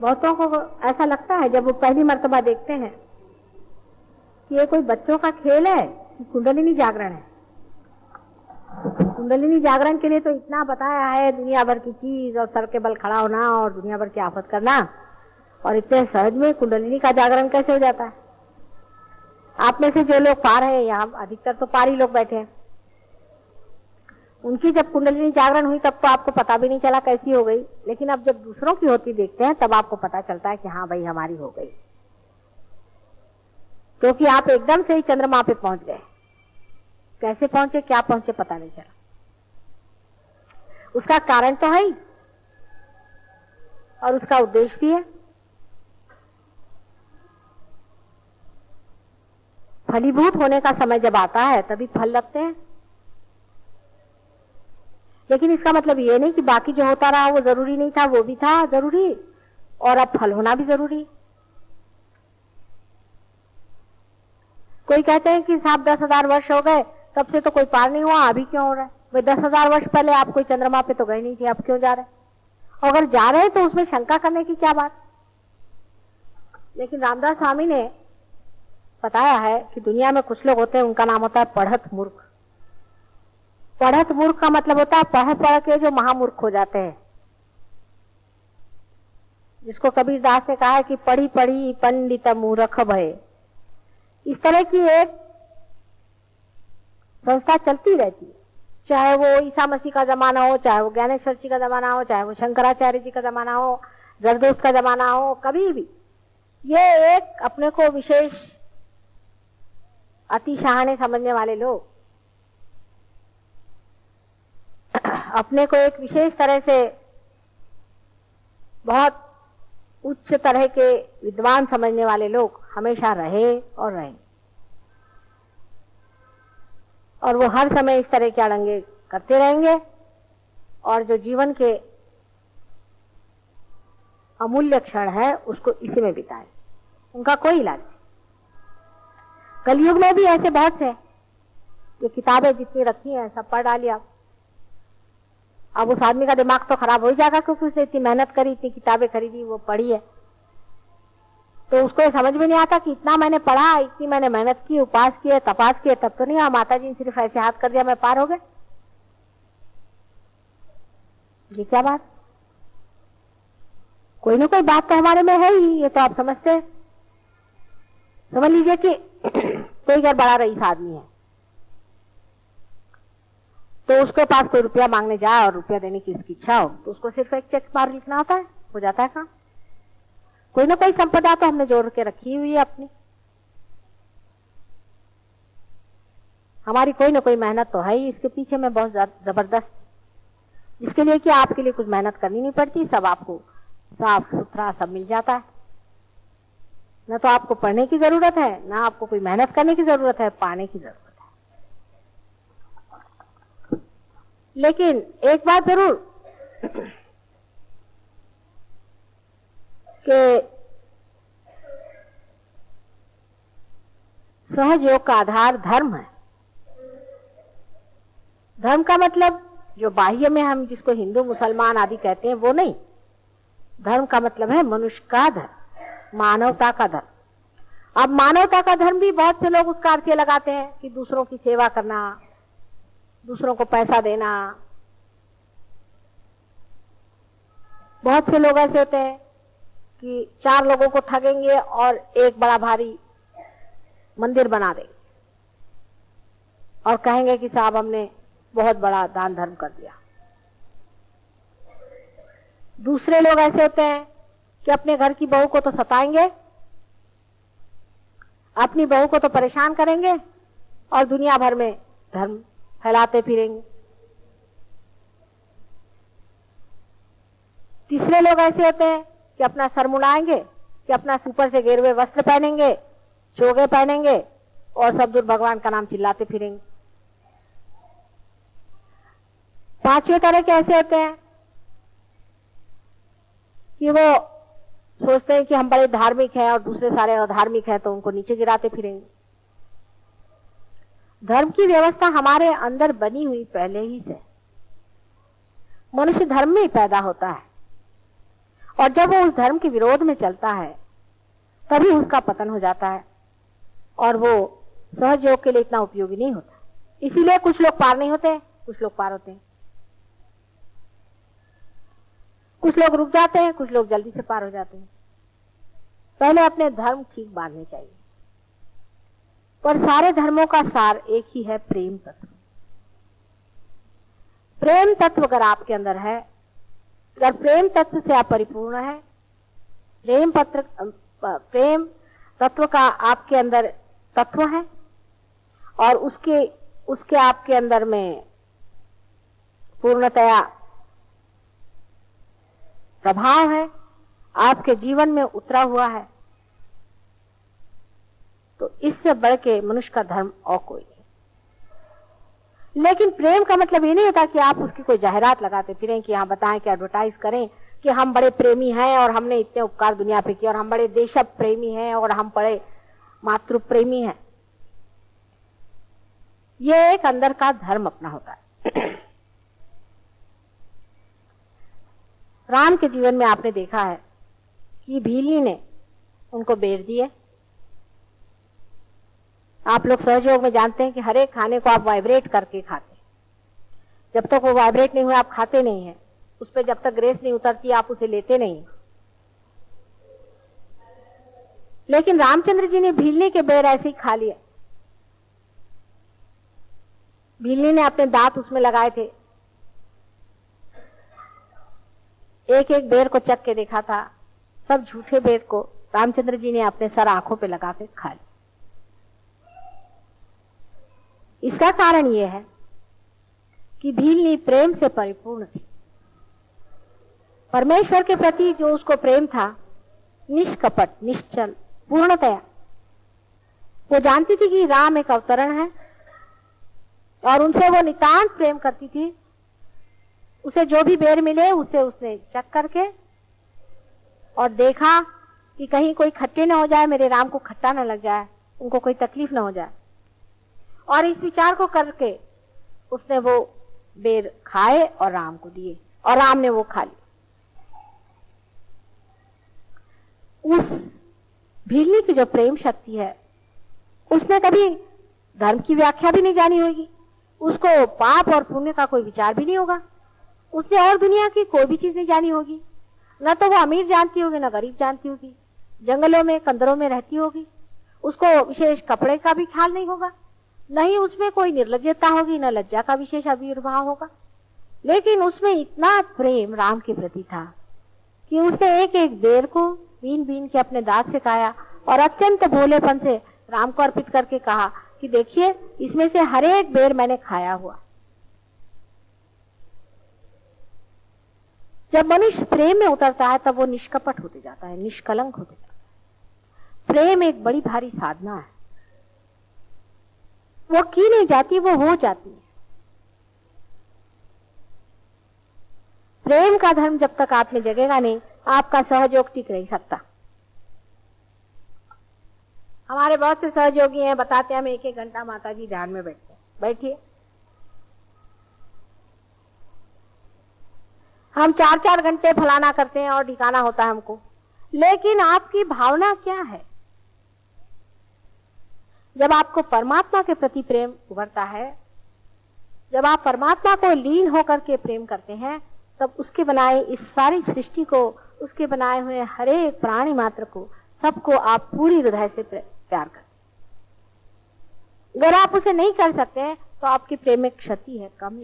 बहुतों को ऐसा लगता है जब वो पहली मर्तबा देखते हैं कि ये कोई बच्चों का खेल है कि कुंडलिनी जागरण है। कुंडलिनी जागरण के लिए तो इतना बताया है, दुनिया भर की चीज और सर के बल खड़ा होना और दुनिया भर की आफत करना, और इतने सहज में कुंडलिनी का जागरण कैसे हो जाता है। आप में से जो लोग पार है, यहाँ अधिकतर तो पार ही लोग बैठे हैं, उनकी जब कुंडलिनी जागरण हुई तब तो आपको पता भी नहीं चला कैसी हो गई, लेकिन अब जब दूसरों की होती देखते हैं तब आपको पता चलता है कि हाँ भाई हमारी हो गई, क्योंकि आप एकदम से ही चंद्रमा पे पहुंच गए। कैसे पहुंचे, क्या पहुंचे, पता नहीं चला। उसका कारण तो है ही और उसका उद्देश्य भी है। फलीभूत होने का समय जब आता है तभी फल लगते हैं, लेकिन इसका मतलब ये नहीं कि बाकी जो होता रहा वो जरूरी नहीं था, वो भी था जरूरी, और अब फल होना भी जरूरी। कोई कहते हैं कि साहब 10,000 वर्ष हो गए तब से तो कोई पार नहीं हुआ, अभी क्यों हो रहा है? भाई 10,000 वर्ष पहले आप कोई चंद्रमा पे तो गए नहीं थे, अब क्यों जा रहे? और अगर जा रहे हैं तो उसमें शंका करने की क्या बात। लेकिन रामदास स्वामी ने बताया है कि दुनिया में कुछ लोग होते हैं, उनका नाम होता है पढ़त मूर्ख। पढ़त मूर्ख का मतलब होता है पढ़ पढ़ के जो महामूर्ख हो जाते हैं, जिसको कबीरदास ने कहा है कि पढ़ी पढ़ी पंडित मूर्ख भय। इस तरह की एक संस्था चलती रहती है, चाहे वो ईसा मसीह का जमाना हो, चाहे वो ज्ञानेश्वर जी का जमाना हो, चाहे वो शंकराचार्य जी का जमाना हो, जरदोस्त का जमाना हो, कभी भी ये एक अपने को विशेष अति शहाने समझने वाले लोग अपने को एक विशेष तरह से बहुत उच्च तरह के विद्वान समझने वाले लोग हमेशा रहे और रहें, और वो हर समय इस तरह के अड़ंगे करते रहेंगे, और जो जीवन के अमूल्य क्षण है उसको इसी में बिताए। उनका कोई इलाज नहीं। कलयुग में भी ऐसे बहुत से, ये किताबें जितनी रखी हैं सब पढ़ डाली आप। अब उस आदमी का दिमाग तो खराब हो ही जाएगा, क्योंकि उसने इतनी मेहनत करी, इतनी किताबें खरीदी, वो पढ़ी है, तो उसको समझ में नहीं आता कि इतना मैंने पढ़ा, इतनी मैंने मेहनत की, उपास किए, तपास किए, तब तो नहीं हुआ। माता जी ने सिर्फ ऐसे हाथ कर दिया मैं पार हो गए, ये क्या बात। कोई ना कोई बात तो हमारे में है ही, ये तो आप समझते हैं। समझ लीजिए कि कोई घर बड़ा रईस आदमी है, तो उसके पास कोई रुपया मांगने जाए और रुपया देने की उसकी इच्छा हो, तो उसको सिर्फ एक चेक बार लिखना होता है, हो जाता है काम। कोई ना कोई संपदा तो हमने जोड़ के रखी हुई है अपनी, हमारी कोई ना कोई मेहनत तो है ही इसके पीछे में बहुत जबरदस्त, जिसके लिए कि आपके लिए कुछ मेहनत करनी नहीं पड़ती, सब आपको साफ सुथरा सब मिल जाता है। न तो आपको पढ़ने की जरूरत है, ना आपको कोई मेहनत करने की जरूरत है, पाने की जरूरत है। लेकिन एक बात जरूर कि सहज योग का आधार धर्म है। धर्म का मतलब जो बाह्य में हम जिसको हिंदू मुसलमान आदि कहते हैं वो नहीं, धर्म का मतलब है मनुष्य का धर्म, मानवता का धर्म। अब मानवता का धर्म भी बहुत से लोग उसका अर्थ लगाते हैं कि दूसरों की सेवा करना, दूसरों को पैसा देना। बहुत से लोग ऐसे होते हैं कि 4 लोगों को ठगेंगे और एक बड़ा भारी मंदिर बना देंगे और कहेंगे कि साहब हमने बहुत बड़ा दान धर्म कर दिया। दूसरे लोग ऐसे होते हैं कि अपने घर की बहू को तो सताएंगे, अपनी बहू को तो परेशान करेंगे और दुनिया भर में धर्म फैलाते फिरेंगे। तीसरे लोग ऐसे होते हैं कि अपना सर मुड़ाएंगे, कि अपना ऊपर से गेरुए वस्त्र पहनेंगे, चोगे पहनेंगे और सब दूर भगवान का नाम चिल्लाते फिरेंगे। 5वें तरह के ऐसे होते हैं कि वो सोचते हैं कि हम बड़े धार्मिक हैं और दूसरे सारे अधार्मिक हैं, तो उनको नीचे गिराते फिरेंगे। धर्म की व्यवस्था हमारे अंदर बनी हुई पहले ही से। मनुष्य धर्म में ही पैदा होता है और जब वो उस धर्म के विरोध में चलता है तभी उसका पतन हो जाता है और वो सहयोग के लिए इतना उपयोगी नहीं होता। इसीलिए कुछ लोग पार नहीं होते, कुछ लोग पार होते हैं। कुछ लोग रुक जाते हैं, कुछ लोग जल्दी से पार हो जाते हैं। पहले अपने धर्म ठीक बांधने चाहिए। पर सारे धर्मों का सार एक ही है, प्रेम तत्व। प्रेम तत्व अगर आपके अंदर है, अगर प्रेम तत्व से आप परिपूर्ण है, प्रेम तत्व का आपके अंदर तत्व है और उसके आपके अंदर में पूर्णतया प्रभाव है, आपके जीवन में उतरा हुआ है, तो इससे बढ़ के मनुष्य का धर्म और कोई नहीं। लेकिन प्रेम का मतलब ये नहीं होता कि आप उसकी कोई जाहिरात लगाते फिरें कि यहां बताएं कि एडवर्टाइज करें कि हम बड़े प्रेमी हैं और हमने इतने उपकार दुनिया पे किए और हम बड़े देश प्रेमी हैं और हम बड़े मातृ प्रेमी हैं। ये एक अंदर का धर्म अपना होता है। राम के जीवन में आपने देखा है कि भीली ने उनको बेर दिए। आप लोग सहयोग में जानते हैं कि हर एक खाने को आप वाइब्रेट करके खाते हैं। जब तक वो वाइब्रेट नहीं हुआ आप खाते नहीं हैं। उस पर जब तक ग्रेस नहीं उतरती आप उसे लेते नहीं। लेकिन रामचंद्र जी ने भीलनी के बेर ऐसे ही खा लिए। भीलनी ने अपने दांत उसमें लगाए थे, एक एक बेर को चख के देखा था। सब झूठे बेर को रामचंद्र जी ने अपने सर आंखों पे लगा के खा लिया। इसका कारण यह है कि भीलनी प्रेम से परिपूर्ण थी। परमेश्वर के प्रति जो उसको प्रेम था, निष्कपट, निश्चल, पूर्णतया। वो जानती थी कि राम एक अवतरण है और उनसे वो नितांत प्रेम करती थी। उसे जो भी बेर मिले उसे उसने चख करके और देखा कि कहीं कोई खट्टे न हो जाए, मेरे राम को खट्टा न लग जाए, उनको कोई तकलीफ न हो जाए। और इस विचार को करके उसने वो बेर खाए और राम को दिए और राम ने वो खा ली। उस भीलनी की जो प्रेम शक्ति है, उसने कभी धर्म की व्याख्या भी नहीं जानी होगी, उसको पाप और पुण्य का कोई विचार भी नहीं होगा, उसने और दुनिया की कोई भी चीज नहीं जानी होगी। न तो वो अमीर जानती होगी न गरीब जानती होगी, जंगलों में कंदरों में रहती होगी, उसको विशेष कपड़े का भी ख्याल नहीं होगा, नहीं उसमें कोई निर्लज्जता होगी, न लज्जा का विशेष आविर्भाव होगा। लेकिन उसमें इतना प्रेम राम के प्रति था कि उसने एक एक बेर को बीन बीन के अपने दांत से खाया और अत्यंत भोलेपन से राम को अर्पित करके कहा कि देखिए इसमें से हर एक बेर मैंने खाया हुआ। जब मनुष्य प्रेम में उतरता है तब वो निष्कपट होते जाता है, निष्कलंक होते जाता है। प्रेम एक बड़ी भारी साधना है, वो की नहीं जाती, वो हो जाती है। प्रेम का धर्म जब तक आप में जगेगा नहीं, आपका सहयोग टिक नहीं सकता। हमारे बहुत से सहयोगी हैं, बताते हैं हम एक एक घंटा माता जी ध्यान में बैठते हैं। बैठिए, हम 4-4 घंटे फलाना करते हैं और ठिकाना होता है हमको, लेकिन आपकी भावना क्या है? जब आपको परमात्मा के प्रति प्रेम उभरता है, जब आप परमात्मा को लीन होकर के प्रेम करते हैं, तब उसके बनाए इस सारी सृष्टि को, उसके बनाए हुए हर एक प्राणी मात्र को, सबको आप पूरी हृदय से प्यार करते। अगर आप उसे नहीं कर सकते हैं तो आपकी प्रेम में क्षति है, कमी।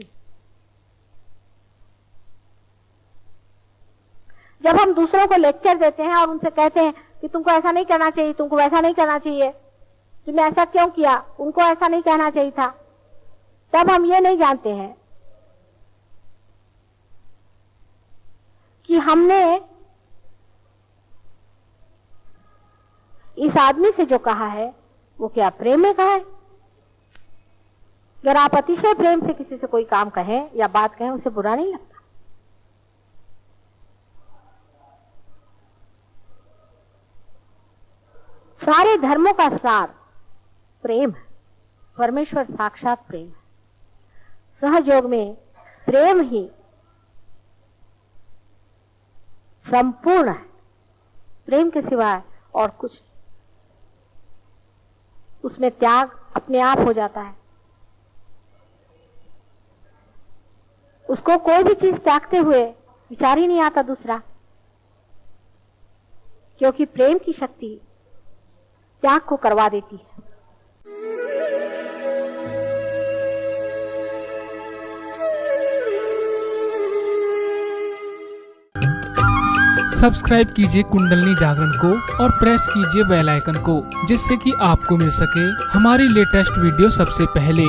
जब हम दूसरों को लेक्चर देते हैं और उनसे कहते हैं कि तुमको ऐसा नहीं करना चाहिए, तुमको वैसा नहीं करना चाहिए, तुमने ऐसा क्यों किया, उनको ऐसा नहीं कहना चाहिए था, तब हम ये नहीं जानते हैं कि हमने इस आदमी से जो कहा है वो क्या प्रेम में कहा है। अगर आप अतिशय प्रेम से किसी से कोई काम कहें या बात कहें, उसे बुरा नहीं लगता। सारे धर्मों का सार प्रेम है। परमेश्वर साक्षात प्रेम है। सहयोग में प्रेम ही संपूर्ण है, प्रेम के सिवाय और कुछ नहीं। उसमें त्याग अपने आप हो जाता है। उसको कोई भी चीज त्यागते हुए विचार ही नहीं आता दूसरा, क्योंकि प्रेम की शक्ति त्याग को करवा देती है। सब्सक्राइब कीजिए कुंडलिनी जागरण को और प्रेस कीजिए बेल आइकन को, जिससे कि आपको मिल सके हमारी लेटेस्ट वीडियो सबसे पहले।